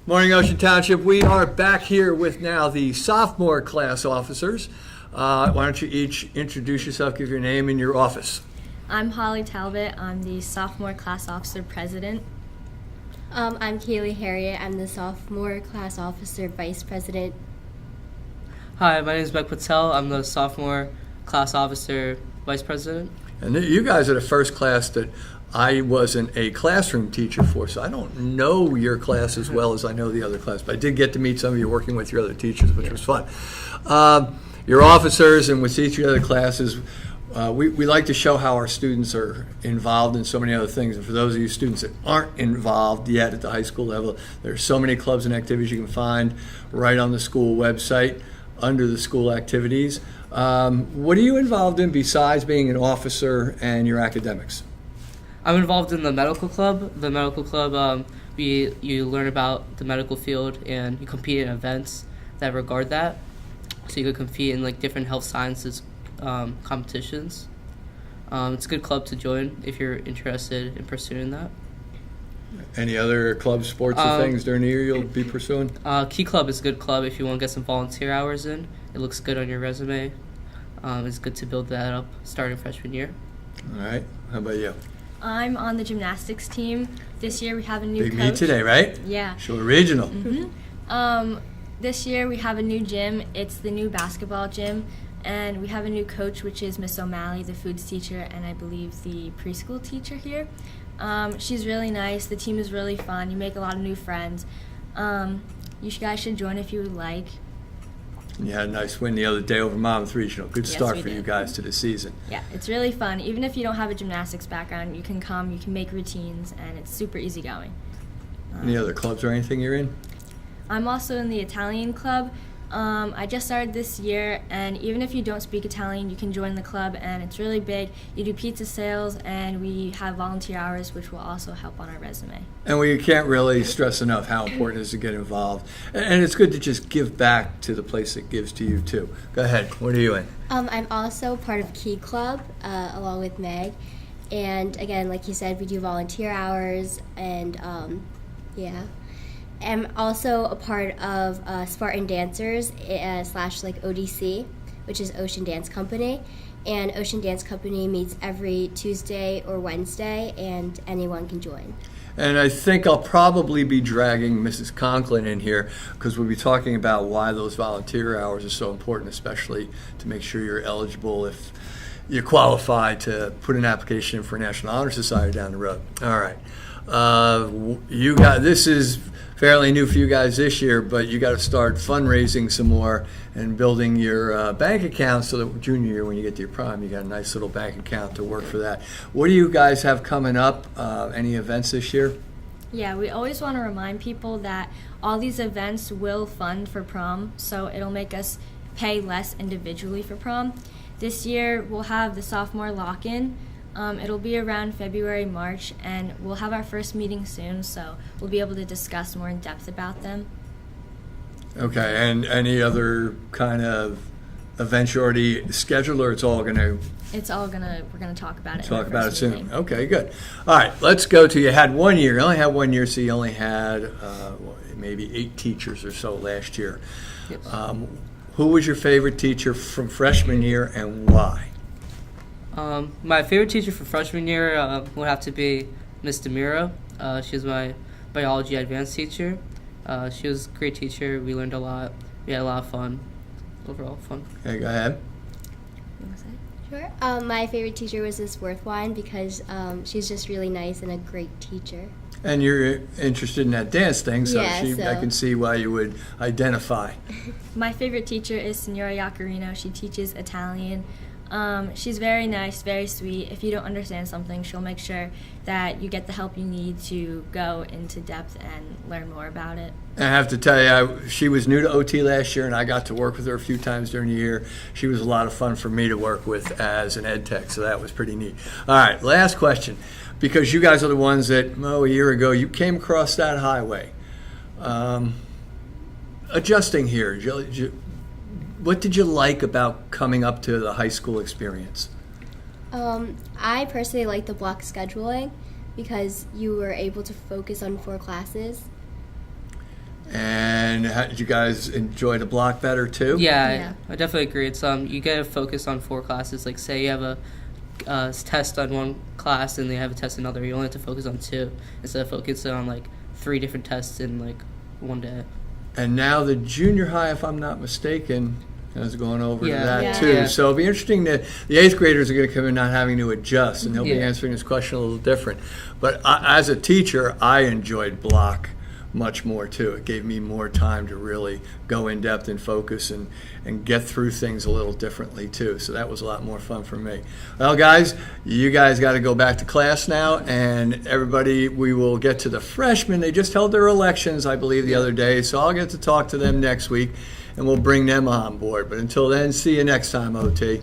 Morning, Ocean Township. We are back here with now the sophomore class officers. Why don't you each introduce yourself, give your name and your office. I'm Holly Talbot. I'm the sophomore class officer president. I'm Kaylee Harriet. I'm the sophomore class officer vice president. Hi, my name is Beck Patel. I'm the sophomore class officer vice president. And you guys are the first class that I wasn't a classroom teacher for, so I don't know your class as well as I know the other class. But I did get to meet some of you working with your other teachers, which was fun. Your officers and with each of the other classes, we like to show how our students are involved in so many other things. And for those of you students that aren't involved yet at the high school level, there's so many clubs and activities you can find right on the school website under the school activities. What are you involved in besides being an officer and your academics? I'm involved in the medical club. The medical club, you learn about the medical field and you compete in events that regard that. So you could compete in like different health sciences competitions. It's a good club to join if you're interested in pursuing that. Any other club sports or things during the year you'll be pursuing? Key Club is a good club if you want to get some volunteer hours in. It looks good on your resume. It's good to build that up starting freshman year. All right. How about you? I'm on the gymnastics team. This year we have a new Big coach. meet today, right? Yeah. Shore Regional. Mm-hmm. This year we have a new gym. It's the new basketball gym. And we have a new coach, which is Miss O'Malley, the foods teacher, and I believe the preschool teacher here. She's really nice. The team is really fun. You make a lot of new friends. You guys should join if you would like. You had a nice win the other day over Monmouth Regional. Good Yes, start we for did. you guys to the season. Yeah, it's really fun. Even if you don't have a gymnastics background, you can come, you can make routines, and it's super easygoing. Any other clubs or anything you're in? I'm also in the Italian club. I just started this year, and even if you don't speak Italian, you can join the club, and it's really big. You do pizza sales, and we have volunteer hours, which will also help on our resume. And we can't really stress enough how important it is to get involved. And it's good to just give back to the place that gives to you, too. Go ahead. What are you in? I'm also part of Key Club along with Meg. And again, like you said, we do volunteer hours and I'm also a part of Spartan Dancers / like ODC, which is Ocean Dance Company. And Ocean Dance Company meets every Tuesday or Wednesday, and anyone can join. And I think I'll probably be dragging Mrs. Conklin in here because we'll be talking about why those volunteer hours are so important, especially to make sure you're eligible if you qualify to put an application in for National Honor Society down the road. All right. You got this is fairly new for you guys this year, but you got to start fundraising some more and building your bank account so that junior year when you get to your prime, you got a nice little bank account to work for that. What do you guys have coming up? Any events this year? Yeah, we always want to remind people that all these events will fund for prom, so it'll make us pay less individually for prom. This year we'll have the sophomore lock-in. It'll be around February, March, and we'll have our first meeting soon, so we'll be able to discuss more in depth about them. Okay, and any other kind of events you already scheduled, or it's all going to? We're gonna talk about it. Talk about it soon. Okay, good. All right, let's go to, you had 1 year. You only had 1 year, so you only had maybe 8 teachers or so last year. Yes. Who was your favorite teacher from freshman year and why? My favorite teacher for freshman year would have to be Miss DeMiro. She was my biology advanced teacher. She was a great teacher. We learned a lot. We had a lot of fun. Overall fun. Okay, go ahead. Sure. My favorite teacher was Miss Worthwine because she's just really nice and a great teacher. And you're interested in that dance thing, so, Yeah, I can see why you would identify. My favorite teacher is Signora Iacarino. She teaches Italian. She's very nice, very sweet. If you don't understand something, she'll make sure that you get the help you need to go into depth and learn more about it. I have to tell you, she was new to OT last year, and I got to work with her a few times during the year. She was a lot of fun for me to work with as an ed tech, so that was pretty neat. All right, last question. Because you guys are the ones that, a year ago, you came across that highway. Adjusting here, what did you like about coming up to the high school experience? I personally like the block scheduling because you were able to focus on 4 classes. And did you guys enjoy the block better too? Yeah, Yeah. I definitely agree. It's you get to focus on 4 classes. Like say you have a test on one class and they have a test in another. You only have to focus on 2 instead of focusing on like 3 different tests in like one day. And now the junior high, if I'm not mistaken, is going over to Yeah. that Yeah. too. Yeah. So it'll be interesting that the 8th graders are going to come in not having to adjust, and they'll be Yeah. answering this question a little different. But as a teacher, I enjoyed block much more too. It gave me more time to really go in depth and focus and get through things a little differently too. So that was a lot more fun for me. Well, guys, you guys got to go back to class now, and everybody, we will get to the freshmen. They just held their elections, I believe, the other day, so I'll get to talk to them next week, and we'll bring them on board. But until then, see you next time, OT.